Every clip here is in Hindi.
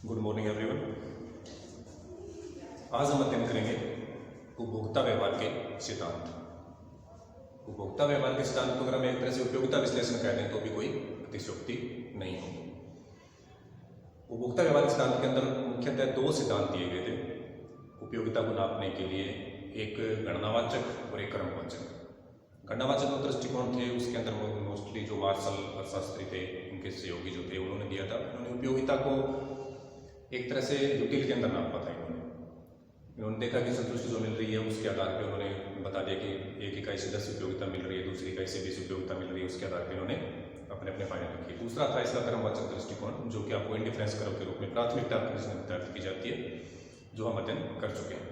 Good morning everyone. आज हम अध्ययन करेंगे उपभोक्ता व्यवहार के सिद्धांत। उपभोक्ता व्यवहार के सिद्धांत को अगर हम एक तरह से उपयोगिता विश्लेषण कह दें तो भी कोई अतिशयोक्ति नहीं होगी। उपभोक्ता व्यवहार के सिद्धांत के अंदर मुख्यतः दो सिद्धांत दिए गए थे उपयोगिता को नापने के लिए, एक गणनावाचक और एक क्रमवाचक। गणनावाचक जो दृष्टिकोण थे उसके अंदर मोस्टली जो मार्शल अर्थशास्त्री थे, इनके सहयोगी जो थे, उन्होंने दिया था। उन्होंने उपयोगिता को एक तरह से यूटिल के अंदर नापा था। इन्होंने देखा कि संतुष्टि जो मिल रही है उसके आधार पर उन्होंने बता दिया कि एक इकाई से 10 उपयोगिता मिल रही है, दूसरी इकाई से 20 उपयोगिता मिल रही है। उसके आधार पर इन्होंने अपने अपने फाइनल रखी। दूसरा था इसका क्रमवाचक दृष्टिकोण, जो कि आपको इंडिफरेंस कर्व के रूप में प्राथमिकता निर्धारित की जाती है, जो हम अध्ययन कर चुके हैं।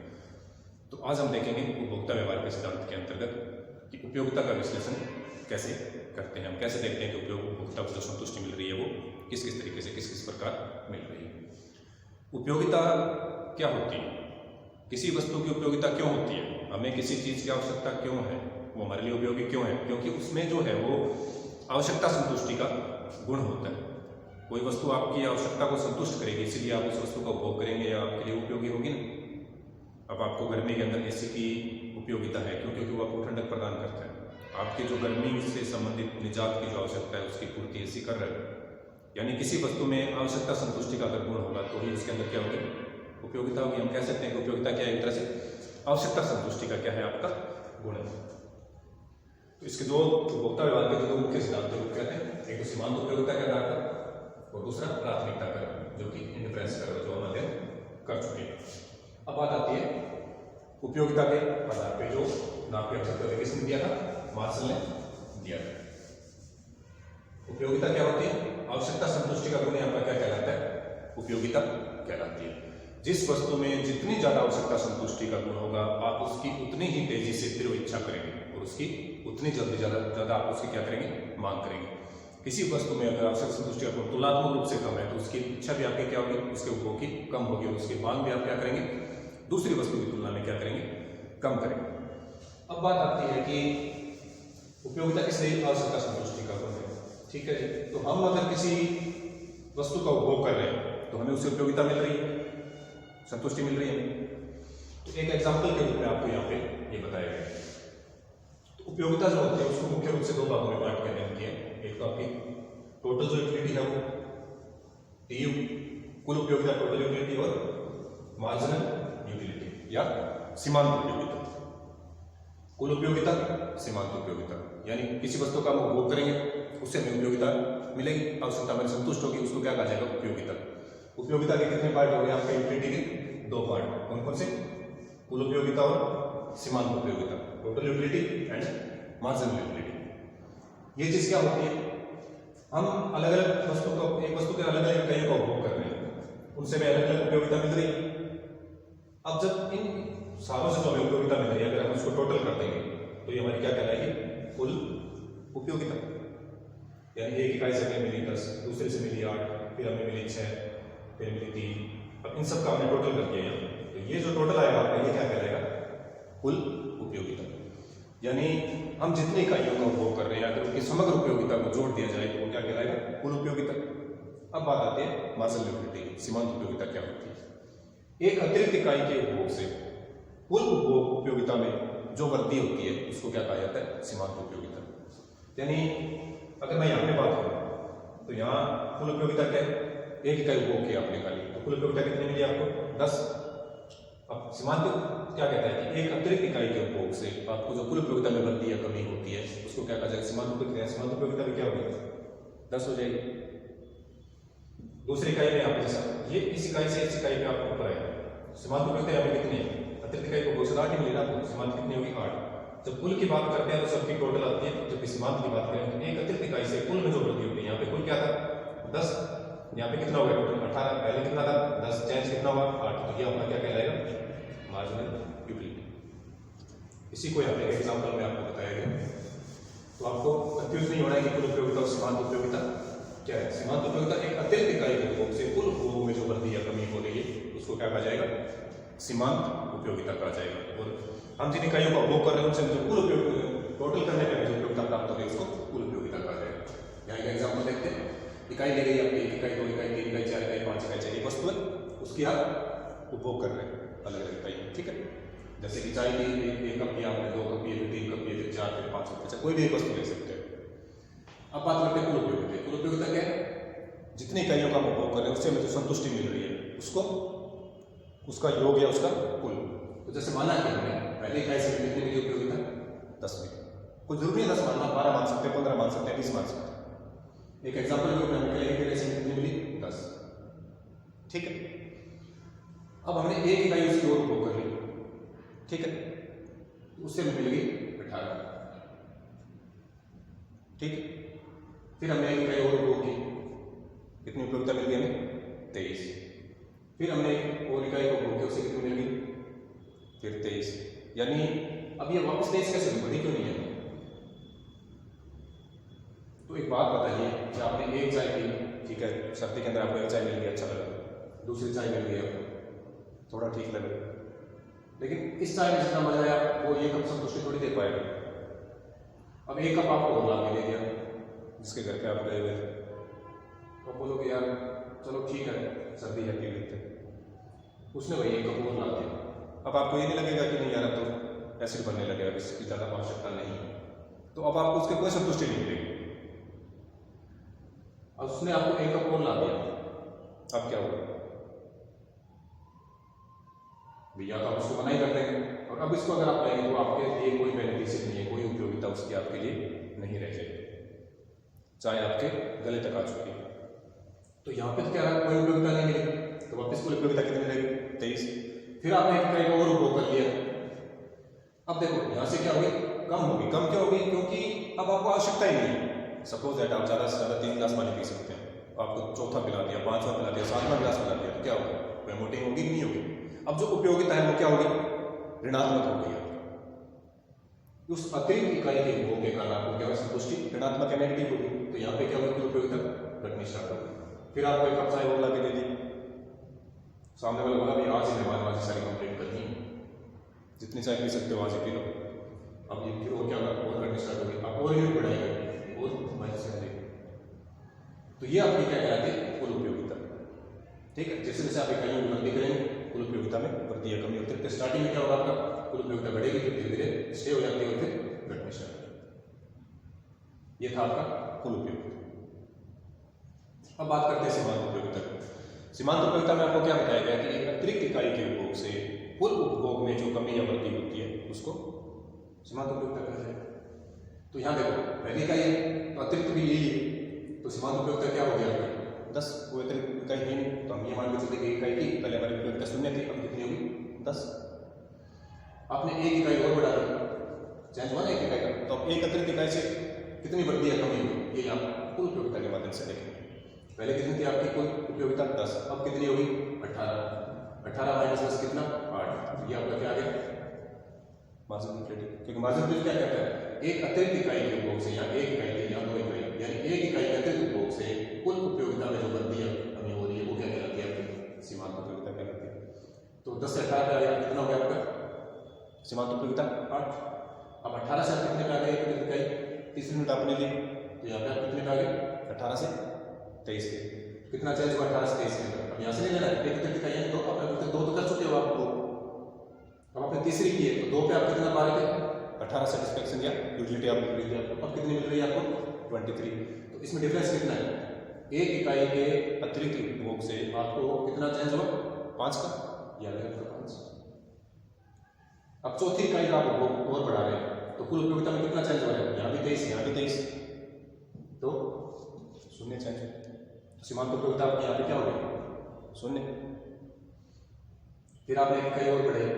तो आज हम देखेंगे उपभोक्ता व्यवहार के सिद्धांत के अंतर्गत कि उपयोगिता का विश्लेषण कैसे करते हैं। हम कैसे देखते हैं कि उपभोक्ता को जो संतुष्टि मिल रही है वो किस किस तरीके से किस किस प्रकार मिल रही है। उपयोगिता क्या होती है? किसी वस्तु की उपयोगिता क्यों होती है? हमें किसी चीज की आवश्यकता क्यों है? वो हमारे लिए उपयोगी क्यों है? क्योंकि उसमें जो है वो आवश्यकता संतुष्टि का गुण होता है। कोई वस्तु आपकी आवश्यकता को संतुष्ट करेगी, इसलिए आप उस वस्तु का उपभोग करेंगे या आपके लिए उपयोगी होगी ना। अब आपको गर्मी के अंदर एसी की उपयोगिता है क्योंकि वो आपको ठंडक प्रदान करता है। आपकी जो गर्मी से संबंधित निजात की जो आवश्यकता है उसकी पूर्ति एसी कर रहा है। यानी किसी वस्तु में आवश्यकता संतुष्टि का अगर गुण होगा तो ही उसके अंदर क्या होगी? उपयोगिता होगी। हम कह सकते हैं कि उपयोगिता क्या है? एक तरह से आवश्यकता संतुष्टि का क्या है आपका गुण है। तो इसके दो उपभोक्ता व्यवहार के दो मुख्य सिद्धांत कहते हैं, एक तो सीमांत उपयोगिता के आधार पर और दूसरा प्राथमिकता कर्व, जो कि इंडिफरेंस कर्व, जो हम अध्ययन कर चुके हैं। अब बात आती है उपयोगिता के आधार पर जो नाप की आवश्यकता किसने दिया था? मार्शल ने दिया था। उपयोगिता क्या होती है? आवश्यकता संतुष्टि का गुण आपका क्या कहलाता है? उपयोगिता कहलाती है। जिस वस्तु में जितनी ज्यादा आवश्यकता संतुष्टि का गुण होगा आप उसकी उतनी ही तेजी से तीव्र इच्छा करेंगे और उसकी उतनी जल्दी ज्यादा आप उसकी क्या करेंगे? मांग करेंगे। किसी वस्तु में अगर आवश्यकता संतुष्टि का गुण तुलनात्मक रूप से कम है तो उसकी इच्छा भी आपकी क्या होगी? उसके उपभोग की कम होगी और उसकी मांग भी आप क्या करेंगे? दूसरी वस्तु की तुलना में क्या करेंगे? कम करेंगे। अब बात आती है कि उपयोगिता किस लिए आवश्यकता संतुष्टि का गुण है। ठीक है जी, तो हम अगर किसी वस्तु का उपभोग कर रहे हैं तो हमें उससे उपयोगिता मिल रही है, संतुष्टि मिल रही है। तो एक एग्जांपल के रूप में आपको यहाँ पे ये बताया गया है। तो उपयोगिता जो होती है उसको मुख्य रूप से दो भागों में बांट के अध्ययन किया है। एक तो आपकी टोटल जो यूटिलिटी है वो टीयू, कुल उपयोगिता टोटल यूटिलिटी, और मार्जिनल यूटिलिटी या सीमांत उपयोगिता। कुल उपयोगिता, सीमांत उपयोगिता, यानी किसी वस्तु का हम उपभोग करेंगे उससे हमें उपयोगिता मिलेगी, आवश्यकता हमारी संतुष्ट होगी, उसको क्या कहा जाएगा? उपयोगिता। उपयोगिता के कितने पार्ट हो गए आपके? यूटिलिटी के दो पार्ट। कौन कौन से? कुल उपयोगिता और सीमांत उपयोगिता, total utility and marginal utility. ये चीज क्या होती है? हम अलग अलग वस्तु को, एक वस्तु के अलग अलग इकाइयों का उपभोग कर रहे हैं, उनसे हमें अलग अलग उपयोगिता मिल रही है। अब जब इन सारों से जो हमें उपयोगिता मिल रही है अगर हम उसको टोटल कर देंगे तो ये हमारी क्या कहलाएगी? कुल उपयोगिता। यानी एक इकाई से हमें मिली 10, दूसरे से मिली 8, फिर हमें मिली 6, फिर मिली 3। अब इन सब का हमने टोटल कर दिया यहाँ, तो ये जो टोटल आएगा आपका ये क्या कहलाएगा? कुल उपयोगिता। यानी हम जितनी इकाइयों का उपभोग कर रहे हैं अगर उनकी समग्र उपयोगिता को जोड़ दिया जाए तो वो क्या कहलाएगा? कुल उपयोगिता। अब बात आती है मार्जिनल यूटिलिटी, सीमांत उपयोगिता क्या होती है? एक अतिरिक्त इकाई के उपभोग से कुल उपभोग उपयोगिता में जो वृद्धि होती है उसको क्या कहा जाता है? सीमांत उपयोगिता। यानी अगर मैं यहाँ पे बात करूँ तो यहाँ कुल उपयोगिता क्या है? एक इकाई उपभोग किया आपने खाली, तो कुल उपयोगिता कितनी मिली आपको? 10। अब सीमांत क्या कहता है कि एक अतिरिक्त इकाई के उपभोग से आपको जो कुल उपयोगिता में वृद्धि या कमी होती है उसको क्या कहा जाएगा? सीमांत उपयोगिता। सीमांत उपयोगिता भी क्या होगी? 10 हो जाएगी। दूसरी इकाई में यहाँ पे जैसा ये इस इकाई से इस इकाई में आपको ऊपर आएगा, सीमांत उपयोगिता यहाँ पे कितनी है? अतिरिक्त इकाई को 8 ही मिलेगा, तो सीमांत कितनी होगी? 8। जब कुल की बात करते हैं तो सबकी टोटल आती है, जब सीमांत की बात करें तो एक अतिरिक्त इकाई से कुल में जो वृद्धि होती है, यहाँ पे कुल क्या था? 10, यहाँ पे कितना हो गया टोटल? 18। पहले कितना था? 10 चेंज कितना हुआ? 8। तो ये आपका क्या कहलाएगा? Marginal utility. इसी को यहाँ पे एग्जाम्पल में आपको बताया गया, तो आपको कंफ्यूज नहीं होना है कि कुल उपयोगिता और सीमांत उपयोगिता क्या है। सीमांत उपयोगिता एक अतिरिक्त इकाई के उपभोग से कुल उपभोग में जो वृद्धि या कमी हो रही है उसको क्या कहा जाएगा? सीमांत उपयोगिता कहा जाएगा। और हम जिन इकाइयों का उपभोग कर रहे हैं उनसे जो कुल उपयोग टोटल करने में जो उपयोगिता प्राप्त हो रही है उसको कुल उपयोगिता कहा जाएगा। यहाँ एक एग्जाम्पल देखते हैं। इकाई ली गई आपकी 1 इकाई 2 इकाई 3 इकाई 4 इकाई 5 इकाई 6 एक वस्तु है, उसकी आप उपभोग कर रहे हैं अलग अलग इकाई, ठीक है। जैसे कि चाय की 1 कप पिया आपने, 2 कप पिए, फिर 3 कप पिए, फिर 4, फिर 5 कप, कोई भी एक वस्तु ले सकते हैं। अब बात करते हैं कुल उपयोगिता। कुल उपयोगिता क्या है? जितनी इकाइयों का हम उपभोग कर रहे हैं उससे हमें जो संतुष्टि मिल रही है उसको, उसका योग या उसका कुल। तो जैसे माना कि हमने पहले इकाई से कितनी मिली उपयोगिता? 10 मिली। कोई जरूरी है 10 मानना, 12 मान सकते हैं, 15 मान सकते हैं, 20 मान सकते हैं। एक एग्जाम्पल के रूप में कितनी मिली? 10, ठीक है। अब हमने 1 इकाई उसकी और उपभोग कर ली, ठीक है, उससे मिल गई 18, ठीक है। फिर हमने 1 इकाई और उपभोग की, कितनी उपयोगिता मिल गई हमें? 23। फिर हमने और इकाई को उपभोग किया, उससे कितनी मिल गई? फिर 23। यानी अब ये वापस 23 कैसे बढ़ी क्यों नहीं है? तो एक बात बताइए कि आपने 1 चाय पी, ठीक है, सर्दी के अंदर आपको 1 चाय मिल गई, अच्छा लगा, दूसरी चाय मिल गई आपको, थोड़ा ठीक लगा, लेकिन इस चाय में जितना मजा आया वो 1 कप संतुष्टि थोड़ी दे पाएगा। अब 1 कप आपको और ला के दे दिया, जिसके घर पे आप गए हुए, तो बोलोगे यार चलो ठीक है सर्दी है पी लेते, उसने वही 1 कप और ला दिया। अब आपको ये नहीं लगेगा कि नहीं यार अब तो एसिड बनने लगेगा, इसकी ज़्यादा आवश्यकता नहीं है, तो अब आपको उसके कोई संतुष्टि नहीं मिलेगी। अब उसने आपको 1 कप और ला दिया, अब क्या होगा? भैया तो आप उसको मना ही कर देंगे, और अब इसको अगर आप लेंगे तो आपके लिए कोई बेनिफिशियल नहीं है, कोई उपयोगिता उसकी आपके लिए नहीं रह जाएगी, चाहे आपके गले तक आ चुकी है। तो यहाँ पे तो क्या कोई उपयोगिता नहीं मिली, तो वापस कुल उपयोगिता कितनी रहेगी? 23। फिर आपने 1 इकाई और उपभोग कर लिया, अब देखो यहाँ से क्या होगी? कम होगी। कम क्यों होगी? क्योंकि अब आपको आवश्यकता ही नहीं है। सपोज दैट आप ज़्यादा से ज़्यादा 3 गिलास पानी पी सकते हैं, आपको चौथा पिला दिया, 5वां पिला दिया, 7वां गिलास पिला दिया, तो क्या होगा? प्रमोटिंग होगी नहीं होगी? अब जो उपयोगिता है वो क्या होगी? ऋणात्मक हो गई। उस अतिरिक्त इकाई के उपभोग के कारण आपको क्या होगा? संतुष्टि ऋणात्मक नेगेटिव होगी, तो यहाँ पे क्या होगी? उपयोगिता घटनी स्टार्ट होगी। फिर आपको 1 कप चाय और ला के दे दी, सामने वाला बोला भी आज ही मेहमान बाजी सारी कंप्लीट करनी है, जितनी चाय पी सकते हो आज ही पी लो। अब ये फिर और क्या होगा? और घटनी स्टार्ट होगी, आप और यूनिट बढ़ाएगा और माइनस में देगा। तो ये आपकी क्या कहलाती है? कुल उपयोगिता, ठीक है। जैसे जैसे आप इकाइयों की वृद्धि करेंगे कुल उपयोगिता में वृद्धि या कमी होती है। स्टार्टिंग में क्या होगा? आपका कुल उपयोगिता बढ़ेगी, फिर धीरे धीरे स्टे हो जाती है और फिर घटनी स्टार्ट होगी। ये था आपका कुल उपयोगिता। अब बात करते हैं सीमांत उपयोगिता की। सीमांत उपयोगिता में आपको क्या बताया गया कि एक अतिरिक्त इकाई के उपभोग से कुल उपभोग में जो कमी या वृद्धि होती है उसको सीमांत उपयोगिता कहा जाएगा। तो यहाँ देखो पहली इकाई है तो अतिरिक्त भी यही है, तो सीमांत उपयोगिता क्या हो गया? 10। वो अतिरिक्त इकाई है नहीं, तो हम ये मान के चलते कि इकाई की पहले हमारी उपयोगिता 0 थी, अब कितनी होगी? 10। आपने 1 इकाई और बढ़ा दी, चेंज हुआ ना 1 इकाई का, तो अब एक अतिरिक्त इकाई से कितनी वृद्धि या कमी होगी? ये आप कुल उपयोगिता के माध्यम से देखेंगे। पहले कितनी थी आपकी कुल उपयोगिता? 10, अब कितनी होगी? 18। 18 माइनस 10 कितना? 8। ये आपका क्या आ गया? Margin utility. क्योंकि मार्जिन यूटिलिटी क्या कहता है? एक अतिरिक्त इकाई के उपभोग से या 1 इकाई के या 2 इकाई, यानी 1 इकाई के अतिरिक्त उपभोग से कुल उपयोगिता में जो वृद्धि कमी हो रही है वो क्या कहलाती है? आपकी सीमांत उपयोगिता कहलाती है। तो 10 से 18 का कितना हो गया आपका सीमांत उपयोगिता? 8। अब 18 से आप कितने का आ गए? अतिरिक्त इकाई 30 यूनिट आपने ली, तो यहाँ पे आप कितने का आ गए? 18 से 23 के। कितना चेंज हुआ? 18 से 23 के अंदर। अब यहाँ से नहीं लेना है, एक अतिरिक्त इकाई है तो अपने 2 तो कर चुके हो आप 2, अब आपने तीसरी की है तो 2 पे आप कितना पा रहे थे? 18 सेटिस्फेक्शन या यूटिलिटी आप मिल रही है आपको। अब कितनी मिल रही है आपको? 23। तो इसमें डिफरेंस कितना है? 1 इकाई के अतिरिक्त उपभोग से आपको कितना चेंज हुआ? 5 का, याद रखो 5। अब चौथी इकाई का आप उपभोग और बढ़ा रहे हैं तो कुल उपयोगिता में कितना चेंज हो रहा है? यहाँ भी 23, यहाँ भी 23, तो 0 चेंज है। तो सीमांत उपयोगिता आपकी यहाँ पे क्या हो गई? 0। फिर आपने 1 इकाई और बढ़ाई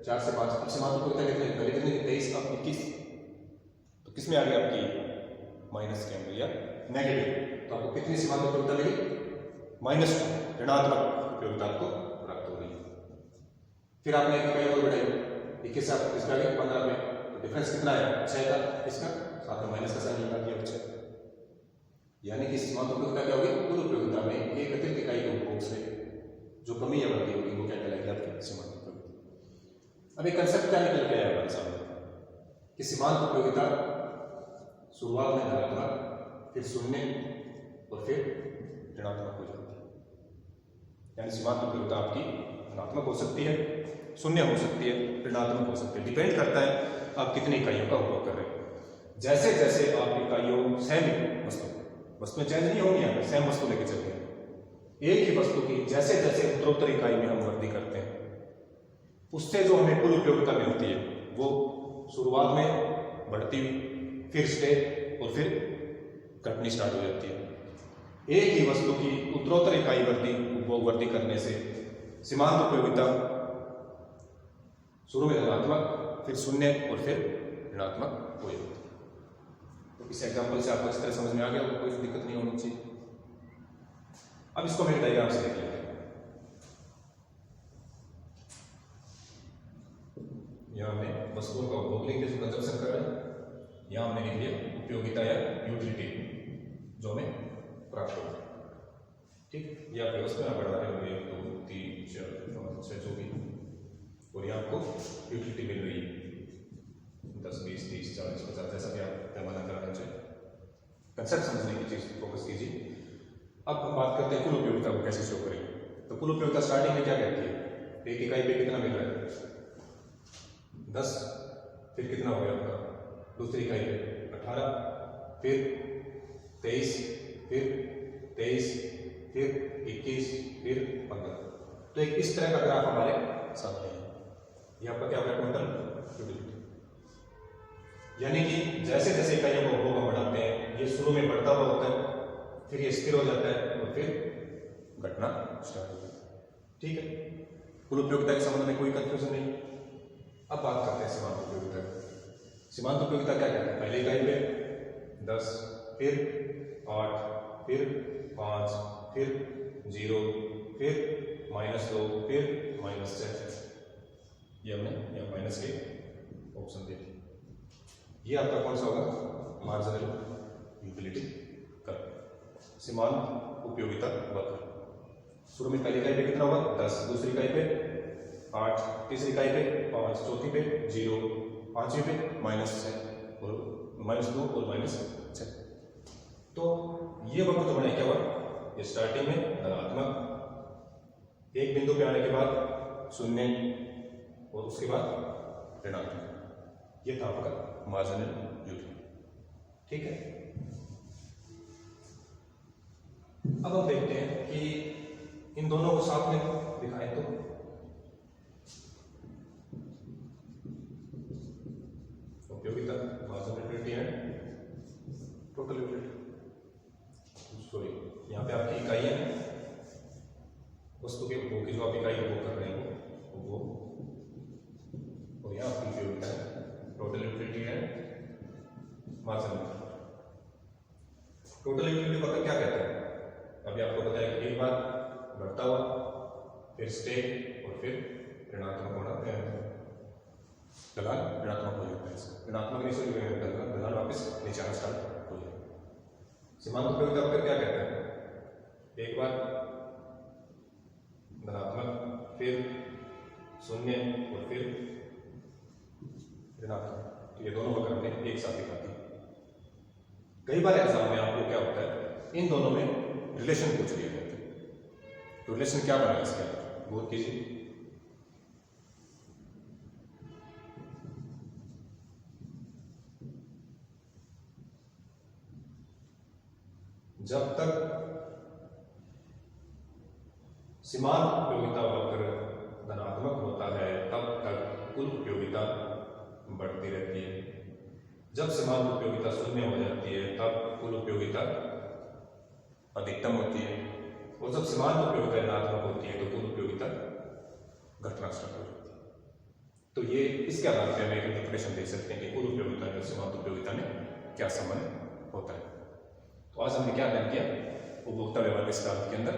4 से 5, अब सीमांत उपयोगिता कितनी? पहले कितनी थी? 23, अब 21। तो किसमें आ गई आपकी? माइनस के अंदर या नेगेटिव। तो आपको कितनी सीमांत उपयोगिता मिली? -2 ऋणात्मक उपयोगिता आपको प्राप्त हो रही है। फिर आपने 1 इकाई और बढ़ाई 21 से आप इसका 15 में, तो डिफरेंस कितना है? 6 का, इसका साथ में माइनस का साइन लगा दिया 6। यानी कि सीमांत उपयोगिता क्या होगी? कुल उपयोगिता में एक अतिरिक्त इकाई के उपभोग से जो कमी या वृद्धि होगी वो क्या कहलाएगी? आपकी सीमांत उपयोगिता। अब एक कंसेप्ट क्या निकल के आया हमारे सामने कि सीमांत उपयोगिता शुरुआत में धनात्मक, फिर 0, और फिर ऋणात्मक हो जाती है। यानी सीमांत उपयोगिता आपकी धनात्मक हो सकती है, शून्य हो सकती है, ऋणात्मक हो सकती है। डिपेंड करता है आप कितनी इकाइयों का उपयोग कर रहे हैं। जैसे जैसे आप इकाइयों सेम वस्तु में चेंज नहीं होगी, यहाँ सेम वस्तु लेके चलते हैं, एक ही वस्तु की जैसे जैसे उत्तरोत्तर इकाई में हम वृद्धि करते हैं, उससे जो हमें कुल उपयोगिता मिलती है वो शुरुआत में बढ़ती हुई, फिर स्टे और फिर घटनी स्टार्ट हो जाती है। एक ही वस्तु की उत्तरोत्तर इकाई वृद्धि उपभोग वृद्धि करने से सीमांत उपयोगिता शुरू में धनात्मक, फिर शून्य और फिर ऋणात्मक हो जाती है। तो इस एग्जाम्पल से आपको इस तरह समझ में आ गया, कोई दिक्कत नहीं होनी चाहिए। अब इसको मैं डायग्राम से देख लेते हैं। यहां हमने वस्तुओं का उपभोग लिख दिया, कंजप्शन कर रहे हैं। यहां हमने लिख दिया उपयोगिता या यूटिलिटी जो हमें प्राप्त हो। ठीक, ये आपके वस्तु में बढ़ा रहे हैं 1 2 3 4 5 6 जो भी, और ये आपको यूटिलिटी मिल रही है 10 20 30 40 50 जैसा भी आप पैमाना कराना चाहिए। कंसेप्ट समझने की चीज फोकस कीजिए। अब हम बात करते हैं कुल उपयोगिता को कैसे शो करेंगे। तो कुल उपयोगिता स्टार्टिंग में क्या कहती है, एक इकाई पे कितना मिल रहा है 10, फिर कितना हो गया आपका दूसरी इकाई पे 18, फिर 23, फिर 23, फिर 21, फिर 15। तो एक इस तरह का ग्राफ हमारे सामने है। ये आपका क्या होगा टोटल यूटिलिटी। यानी कि जैसे जैसे इकाइयों को उपभोग हम बढ़ाते हैं, ये शुरू में बढ़ता हुआ होता है, फिर ये स्थिर हो जाता है और फिर घटना स्टार्ट हो जाती है। ठीक है, कुल उपयोगिता के संबंध में कोई कंफ्यूजन नहीं। अब बात करते हैं सीमांत उपयोगिता। सीमांत उपयोगिता क्या कहते हैं, पहले इकाई पे 10, फिर 8, फिर 5, फिर 0, फिर -2, फिर -6। ये हमने यहाँ माइनस के ऑप्शन दे दिए। ये आपका कौन सा होगा, मार्जिनल यूटिलिटी कर्व, सीमांत उपयोगिता वक्र। शुरू में पहली इकाई पे कितना होगा 10, दूसरी इकाई पे 8, तीसरी इकाई पे 5, चौथी पे 0, पांचवी पे -6 और -2 और -6। तो ये वक्र जो बना क्या हुआ, ये स्टार्टिंग में धनात्मक, एक बिंदु पे आने के बाद शून्य और उसके बाद ऋणात्मक। ये था आपका मार्जिनल यूटिलिटी। ठीक है, अब हम देखते हैं कि इन दोनों को साथ में दिखाएं तो उपयोगिता marginal utility and total utility. Sorry, यहाँ पे आपकी इकाइयां वस्तु के उपभोग की, जो आप इकाई उपभोग कर रहे हैं वो, और यहाँ आपकी उपयोगिता है total utility and marginal. Total utility वक्र क्या कहते हैं, अभी आपको बताया कि एक बार बढ़ता हुआ, फिर स्टे और फिर ऋणात्मक होना, ढलान ऋणात्मक हो जाता है। ऋणात्मक नहीं, सॉरी ढलान वापस नीचे आना स्टार्ट हो जाएगा। सीमांत उपयोगिता वक्र क्या कहते हैं, एक बार धनात्मक, फिर शून्य और फिर ऋणात्मक। तो ये दोनों वक्र हमने एक साथ दिखा दी। कई बार एग्जाम में आपको क्या होता है, इन दोनों में रिलेशन पूछ लिया जाता है। तो रिलेशन क्या बना इसका, गौर कीजिए। जब तक सीमांत उपयोगिता वक्र धनात्मक होता है तब तक कुल उपयोगिता बढ़ती रहती है। जब सीमांत उपयोगिता शून्य हो जाती है तब कुल उपयोगिता अधिकतम होती है, और जब सीमांत उपयोगिता ऋणात्मक होती है तो कुल उपयोगिता घटना स्टार्ट हो जाती है। तो ये इसके आधार पर हम एक इंटरप्रिटेशन दे सकते हैं कि कुल उपयोगिता और सीमांत उपयोगिता में क्या संबंध होता है। तो आज हमने क्या अध्ययन किया, उपभोक्ता व्यवहार के सिद्धांत के अंदर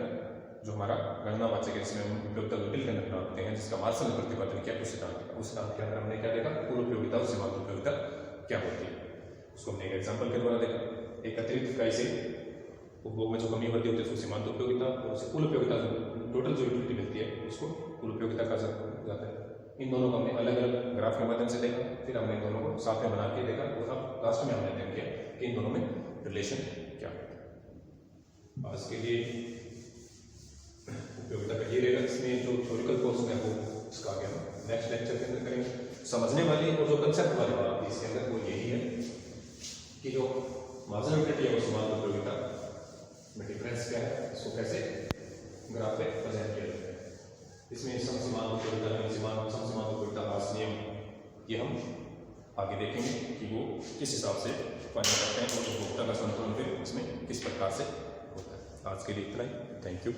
जो हमारा गणनावाचक है, इसमें उपयोगिता को बिल के अंदर बनाते हैं, जिसका मार्शल ने प्रतिपादन किया उस सिद्धांत के अंदर हमने क्या देखा, कुल उपयोगिता और सीमांत उपयोगिता क्या होती है, उसको हमने एक एग्जाम्पल के द्वारा देखा। एक अतिरिक्त इकाई से उपभोग में जो कमी बढ़ती होती है उसको सीमांत उपयोगिता, और उससे कुल उपयोगिता जो टोटल जो यूटिलिटी मिलती है उसको कुल उपयोगिता कहा जाता है। इन दोनों को हमने अलग अलग ग्राफ के माध्यम से देखा, फिर हमने इन दोनों को साथ में बना के देखा, और अब लास्ट में हमने अध्ययन किया कि इन दोनों में रिलेशन क्या है। आज के लिए उपयोगिता का ये रहेगा। इसमें जो थ्योरिकल पोर्शन है वो इसका आगे हम नेक्स्ट लेक्चर के अंदर करेंगे। समझने वाली और जो कंसेप्ट वाली बात है इसके अंदर वो यही है कि जो मार्जिनल यूटिलिटी है वो समान उपयोगिता में डिफरेंस क्या है, इसको कैसे ग्राफ पे प्रेजेंट किया जाता है। इसमें समसमान उपयोगिता समसमान उपयोगिता हास नियम ये हम आगे देखेंगे कि वो किस हिसाब से फाइंड करते हैं और उपभोक्ता का संतुलन फिर इसमें किस प्रकार से होता है। आज के लिए इतना ही। Thank you.